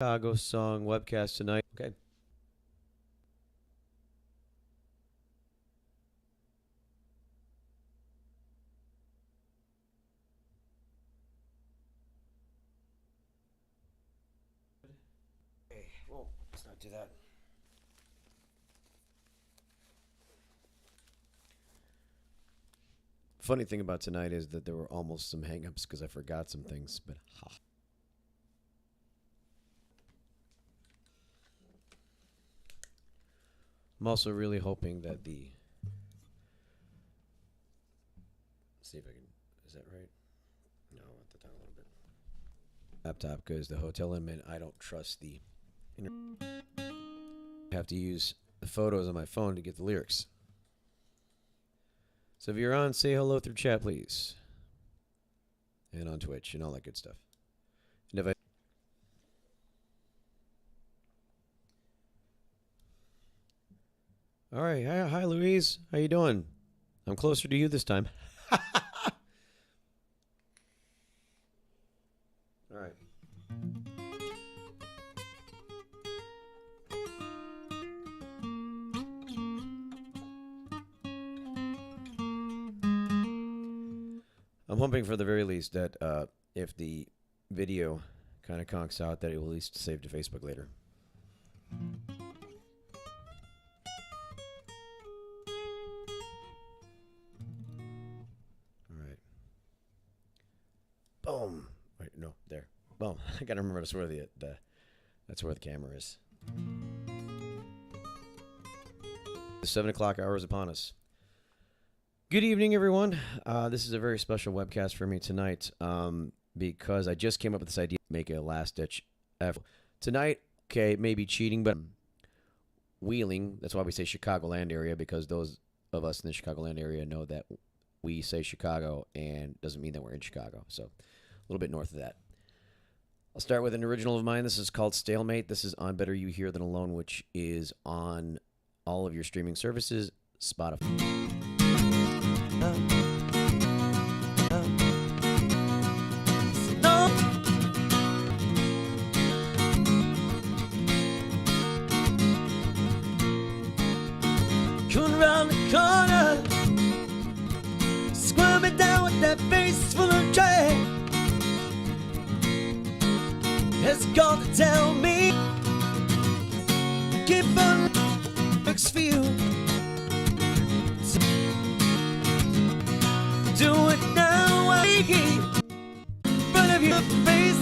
Chicago song webcast tonight. Okay. Okay, well, let's not do that. Funny thing about tonight is that there were almost some hangups because I forgot some things, but ha. I'm also really hoping that the... Let's see if I can... Is that right? No, I want that down a little bit. Laptop, because the hotel admin, I don't trust the... I have to use the photos on my phone to get the lyrics. So if you're on, say hello through chat, please. And on Twitch and all that good stuff. And if I... All right. Hi, Louise. How you doing? I'm closer to you this time. All right. I'm hoping for the very least that if the video kind of conks out, that it will at least save to Facebook later. All right. Boom. Wait, no, there. Boom. I gotta remember that's where that's where the camera is. The 7 o'clock hour is upon us. Good evening, everyone. This is a very special webcast for me tonight because I just came up with this idea to make a last-ditch effort. Tonight, okay, maybe cheating, but wheeling. That's why we say Chicagoland area, because those of us in the Chicagoland area know that we say Chicago and doesn't mean that we're in Chicago. So a little bit north of that. I'll start with an original of mine. This is called Stalemate. This is on Better You Here Than Alone, which is on all of your streaming services, Spotify. Coming around the corner, squirming down with that face full of dread, has gone to tell me, keep on looks for you. Do it now, I keep in front of your face.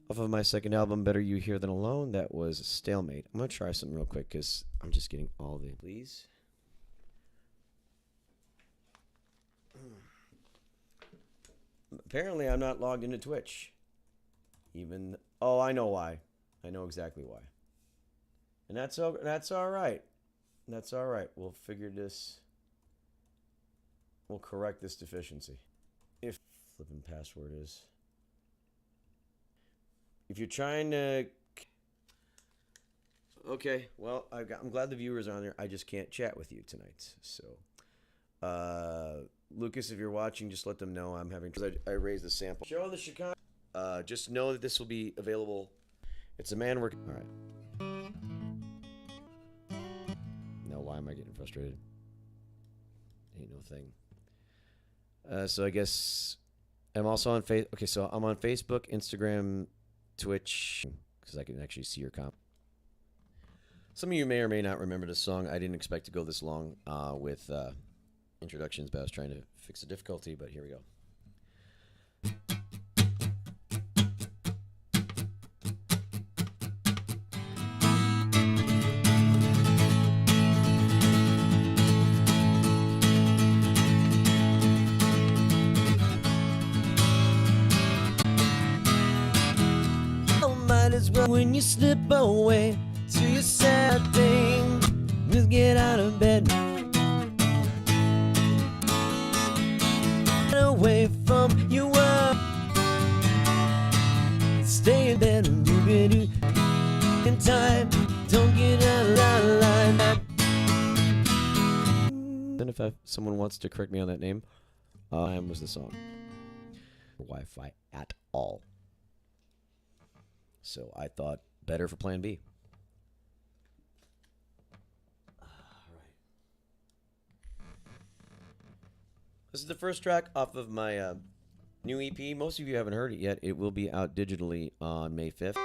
Off of my second album, Better You Here Than Alone, that was Stalemate. I'm going to try something real quick because I'm just getting all the... Please. Apparently, I'm not logged into Twitch. Even... Oh, I know why. I know exactly why. And that's all right. That's all right. We'll figure this... We'll correct this deficiency. If flipping password is... If you're trying to... Okay, well, I'm glad the viewers are on there. I just can't chat with you tonight. So, Lucas, if you're watching, just let them know I'm having... I raised the sample. Show the Chicago... just know that this will be available. It's a man working... All right. Now, why am I getting frustrated? Ain't no thing. So I guess I'm also on Facebook. Okay, so I'm on Facebook, Instagram... Twitch, because I can actually see your comp. Some of you may or may not remember this song. I didn't expect to go this long with introductions, but I was trying to fix the difficulty, but here we go. As well when you slip away to your sad thing, just get out of bed, get away from your work, stay in bed and do in time, don't get out of line. Then if someone wants to correct me on that name, Was the song. Wi-Fi at all. So I thought better for plan B. All right. This is the first track off of my new EP. Most of you haven't heard it yet. It will be out digitally on May 5th.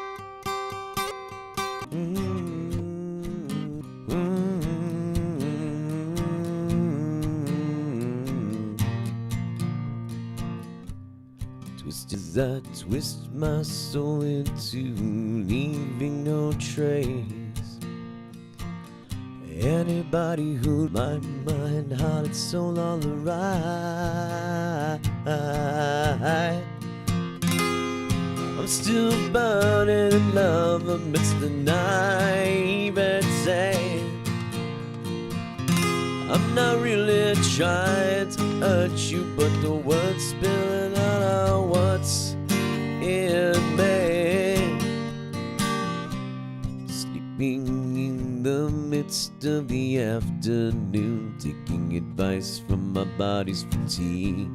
Twist as I twist my soul into leaving no trace. Anybody who my mind, heart, and soul all right. I'm still burning in love amidst the naivete. I'm not really trying to hurt you, but the words spilling out are what's in me. Sleeping in the midst of the afternoon, taking advice from my body's fatigue.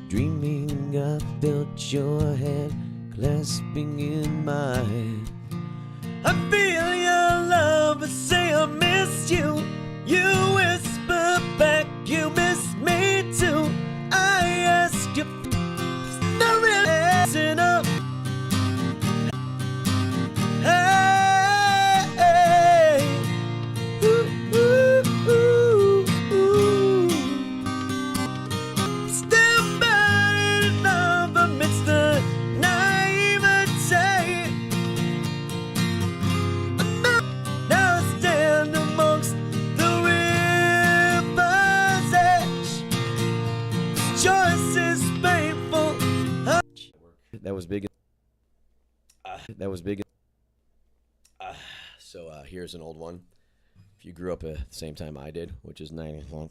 Dreaming I felt your hand clasping in mine. I feel your love, I say I miss you. You whisper back, you miss me too. I ask you, it's not really enough. Hey, ooh, ooh, ooh, ooh. Still burning in love amidst the naivete. Now I stand amongst the river's edge. This choice is painful. That was big. That was big. So here's an old one. If you grew up at the same time I did, which is 90.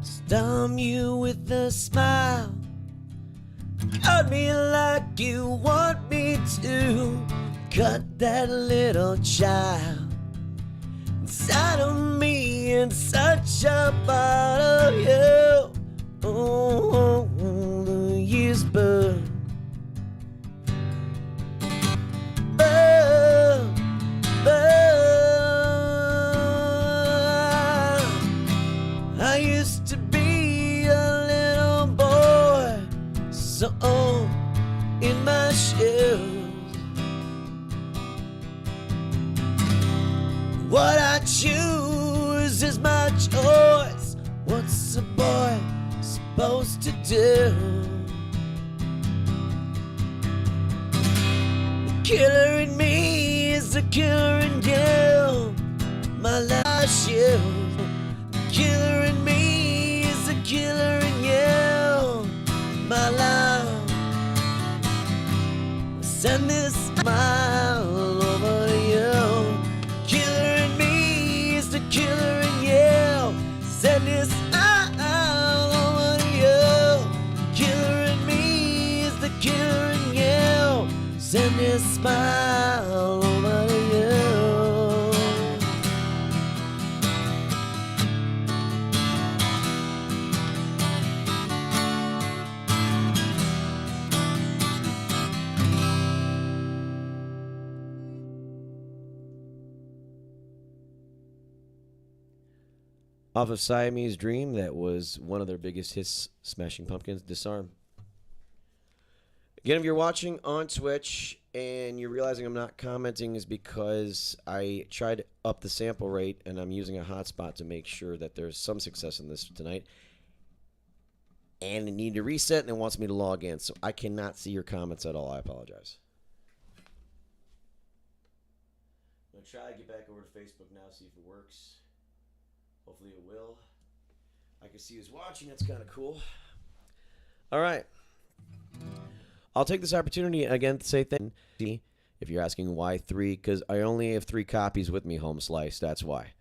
Storm you with a smile. Cut me like you want me to. Cut that little child inside of me in such a part of you. Oh, the years burn. Burn, burn. I used to be a little boy, so in my shoes. What I choose is my choice. What's a boy supposed to do? The killer in me is the killer in you. My life shield. The killer in me is the killer in you. My love, send this smile over to you. Killer in me is the killer in you. Send this smile over to you. Killer in me is the killer in you. Send this smile over to you. Off of Siamese Dream, that was one of their biggest hits, Smashing Pumpkins, Disarm. Again, if you're watching on Twitch and you're realizing I'm not commenting, is because I tried to up the sample rate and I'm using a hotspot to make sure that there's some success in this tonight. And it needed to reset and it wants me to log in, so I cannot see your comments at all. I apologize. I'm going to try to get back over to Facebook now, see if it works. Hopefully it will. I can see who's watching. That's kind of cool. All right. I'll take this opportunity again to say thank you. If you're asking why 3, because I only have 3 copies with me, home slice. That's why.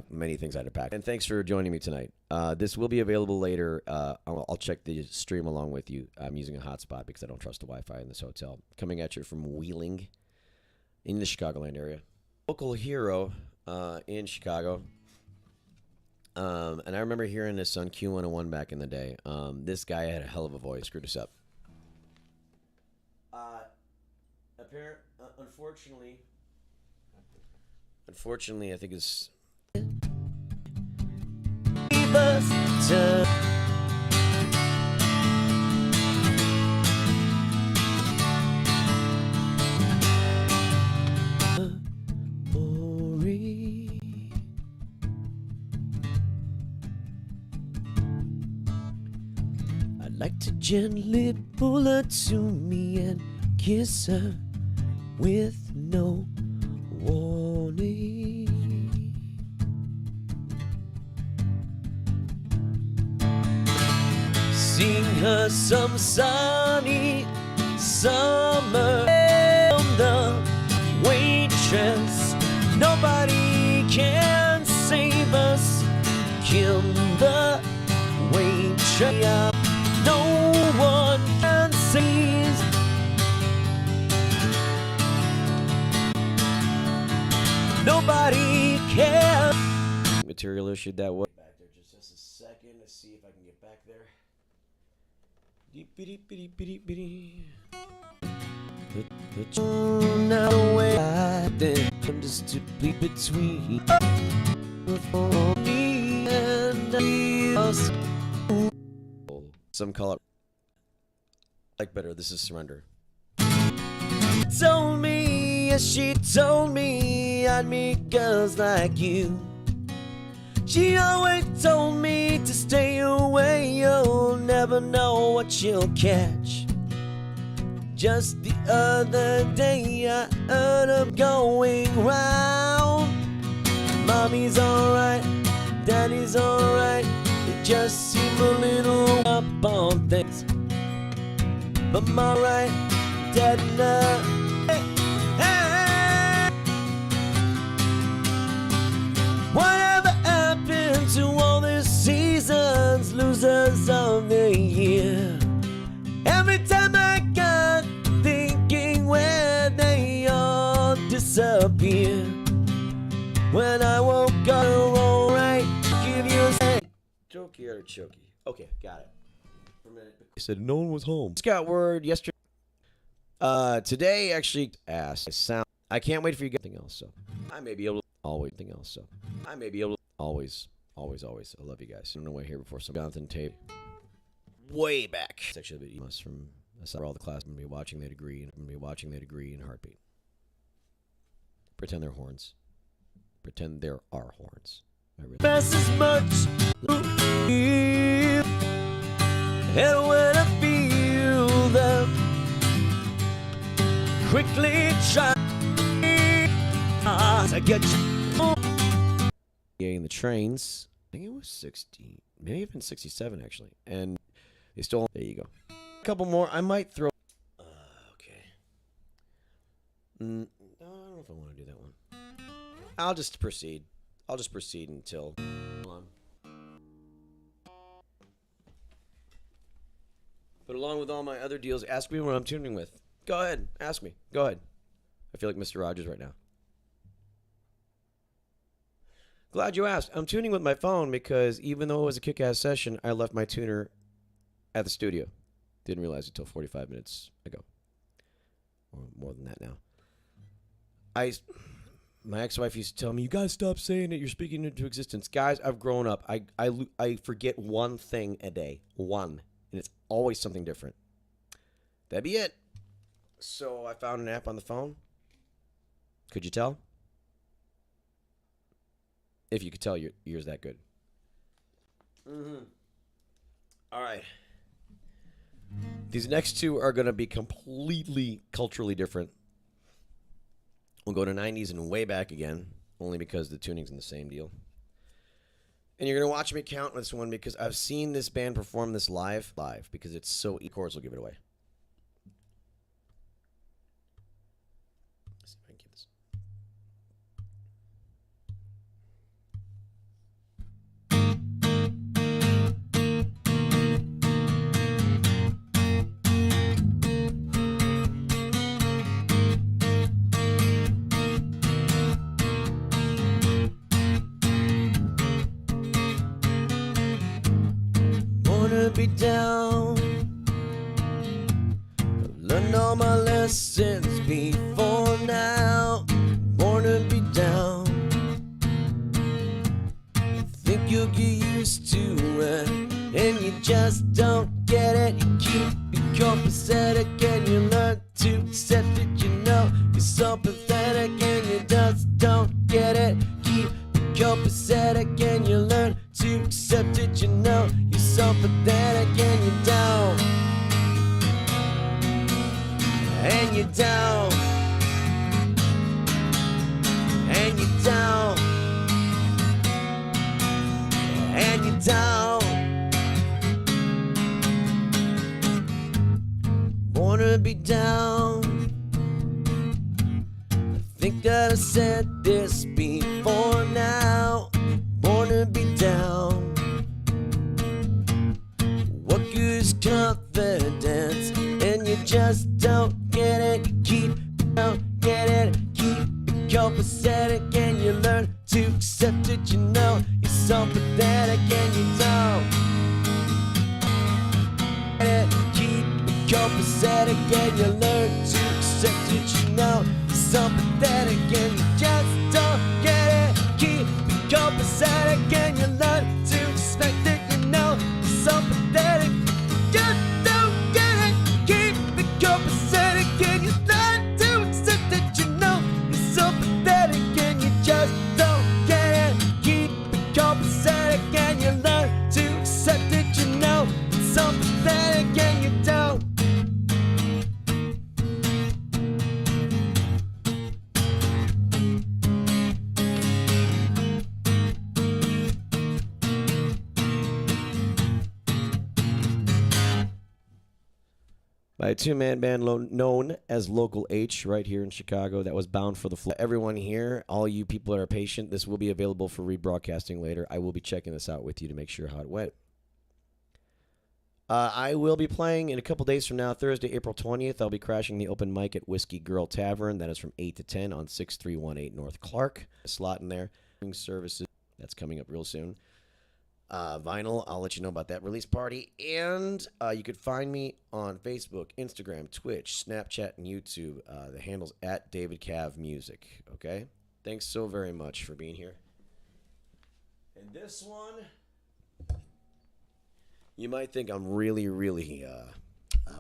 many things I had to pack. And thanks for joining me tonight. This will be available later. I'll check the stream along with you. I'm using a hotspot because I don't trust the Wi-Fi in this hotel. Coming at you from Wheeling in the Chicagoland area. Local hero in Chicago. And I remember hearing this on Q101 back in the day. This guy had a hell of a voice. Screwed us up. Unfortunately, I think it's... I'd like to gently pull her to me and kiss her with no warning. Sing her some sunny summer. I'm the waitress. Nobody can save us. Kim the waitress. No one can seize. Nobody can. Material issued that way. Back there just a second to see if I can get back there. Now way I then I'm just to be between me and us. Some call it like better. This is Surrender. Told me, yes, she told me I'd meet girls like you. She always told me to stay away. You'll never know what you'll catch. Just the other day I heard her going round. Mommy's alright, daddy's alright. They just seem a little up on things. But mom right, dad not. Whatever happened to all the seasons, losers of the year? Every time I got thinking where they all disappear. When I woke up, alright, give you a say. Jokey or chokey. Okay, got it. For a minute. He said no one was home. Just got word yesterday. Today actually asked. Sound. I can't wait for you to get anything else. So I may be able to always anything else. So I may be able to always. I love you guys. I'm gonna here before some Jonathan tape. Way back. It's actually a bit emos from all the class. I'm gonna be watching their degree and Heartbeat. Pretend they're horns. Pretend there are horns. Pass as much. And when I feel them quickly try to get you. In the trains, I think it was 60, maybe even 67 actually, and they stole. There you go. A couple more. I might throw. Okay. No, I don't know if I want to do that one. I'll just proceed. Until. Hold on. But along with all my other deals, ask me what I'm tuning with. Go ahead, ask me. Go ahead. I feel like Mr. Rogers right now. Glad you asked. I'm tuning with my phone because even though it was a kick-ass session, I left my tuner at the studio. Didn't realize it until 45 minutes ago. Or more than that now. My ex-wife used to tell me, you gotta stop saying it. You're speaking into existence. Guys, I've grown up. I forget one thing a day. One. And it's always something different. That'd be it. So I found an app on the phone. Could you tell? If you could tell, your ear's that good. All right. These next two are going to be completely culturally different. We'll go to 90s and way back again, only because the tuning's in the same deal. And you're going to watch me count this one because I've seen this band perform this live, because it's so... Chorus will give it away. Let's see if I can get this. to be down. I've learned all my lessons before now. Born to be down. I think you'll get used to it, and you just don't get it. You keep it copacetic and you learn to accept it. You know you're so pathetic and you just don't get it. Keep it copacetic and you learn to accept it. You know you're so pathetic and you're down. And you're down. And you're down. And you're down. Born to be down. I think that I said this before now. Born to be down. What good is confidence? And you just don't get it. You keep don't get it. Keep it copacetic and you learn to accept it. You know you're so pathetic and you don't. Keep it copacetic and you learn to accept it. You know you're so pathetic and you just don't get it. Keep it copacetic and you learn to expect it. You know you're so pathetic. Just don't get it. Keep it copacetic and you learn to accept it. You know you're so pathetic and you just don't get it. Keep it copacetic and you learn to accept it. You know you're so pathetic and you don't. By a two-man band known as Local H right here in Chicago that was bound for the floor. Everyone here, all you people that are patient, this will be available for rebroadcasting later. I will be checking this out with you to make sure how it went. I will be playing in a couple days from now, Thursday, April 20th. I'll be crashing the open mic at Whiskey Girl Tavern. That is from 8 to 10 on 6318 North Clark. A slot in there. Services, that's coming up real soon. Vinyl, I'll let you know about that release party. And you could find me on Facebook, Instagram, Twitch, Snapchat, and YouTube. The handle's at David Cav Music. Okay? Thanks so very much for being here. And this one, you might think I'm really,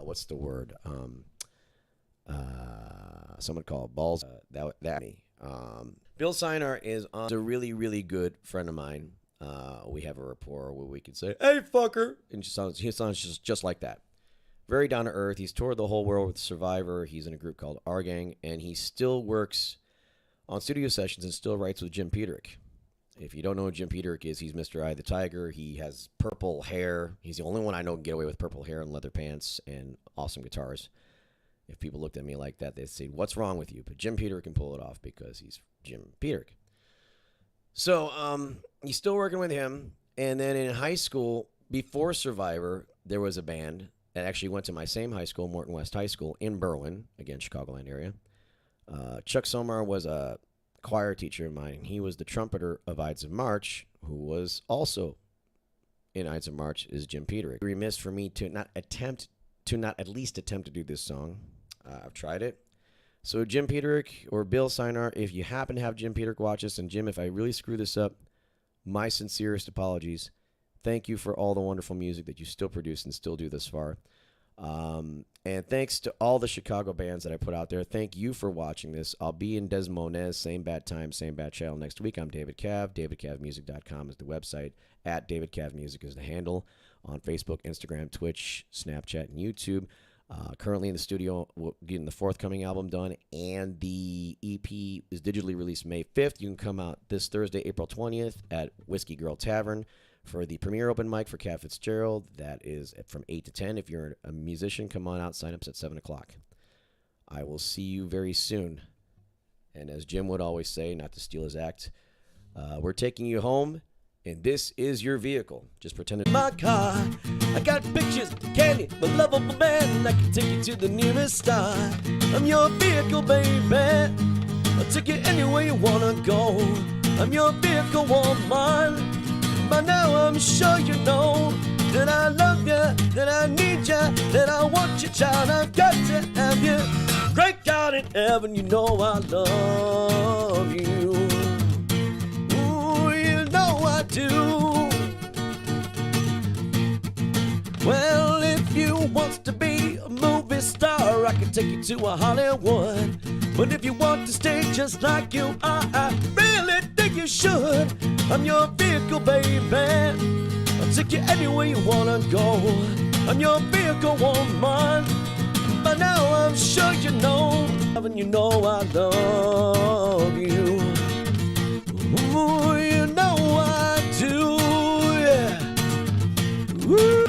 what's the word? Someone called balls. That me. Bill Sinar is a really, really good friend of mine. We have a rapport where we can say, "Hey, fucker," and he sounds just like that. Very down to earth. He's toured the whole world with Survivor. He's in a group called Our Gang, and he still works on studio sessions and still writes with Jim Peterick. If you don't know who Jim Peterick is, he's Mr. Eye the Tiger. He has purple hair. He's the only one I know can get away with purple hair and leather pants and awesome guitars. If people looked at me like that, they'd say, "What's wrong with you?" But Jim Peterick can pull it off because he's Jim Peterick. So he's still working with him. And then in high school, before Survivor, there was a band that actually went to my same high school, Morton West High School, in Berwyn, again, Chicagoland area. Chuck Somar was a choir teacher of mine. He was the trumpeter of Ides of March, who was also in Ides of March, is Jim Peterick. Remiss for me to not at least attempt to do this song. I've tried it. So Jim Peterick or Bill Sinar, if you happen to have Jim Peterick watch this, and Jim, if I really screw this up, my sincerest apologies. Thank you for all the wonderful music that you still produce and still do this far. And thanks to all the Chicago bands that I put out there. Thank you for watching this. I'll be in Des Moines, same bad time, same bad channel next week. I'm David Cav. DavidCavMusic.com is the website. At David Cav Music is the handle. On Facebook, Instagram, Twitch, Snapchat, and YouTube. Currently in the studio, getting the forthcoming album done, and the EP is digitally released May 5th. You can come out this Thursday, April 20th at Whiskey Girl Tavern for the premiere open mic for Cat Fitzgerald. That is from 8 to 10. If you're a musician, come on out. Sign-up's at 7 o'clock. I will see you very soon. And as Jim would always say, not to steal his act, we're taking you home. And this is your vehicle. Just pretend In my car, I got pictures, candy, my lovable man. I can take you to the nearest star. I'm your vehicle, baby. I'll take you anywhere you wanna go. I'm your vehicle, woman. By now I'm sure you know that I love you. child, I've got to have you. Great God in heaven, you know I love you. Ooh, you know I do. Well, if you want to be a movie star, I can take you to a Hollywood. But if you want to stay just like you are, I really think you should. I'm your vehicle, baby. I'll take you anywhere you wanna go. I'm your vehicle, woman. By now I'm sure you know, and you know I love you. Ooh, you know I do, yeah. Woo.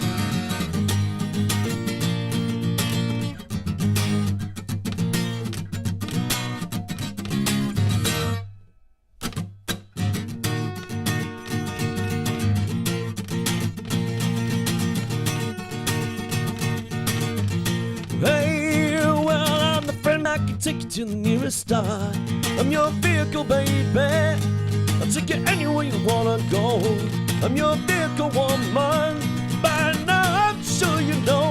Hey, well, I'm the friend I can take you to the nearest star. I'm your vehicle, baby. I'll take you anywhere you wanna go. I'm your vehicle, woman. By now, I'm sure you know.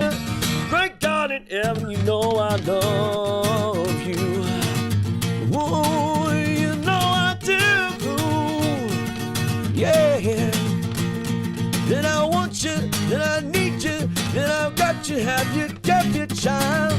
Great God in heaven, you know I love you. Ooh, you know I do. Yeah. That I want you, that I need you, that I've got you, have you, kept you, child.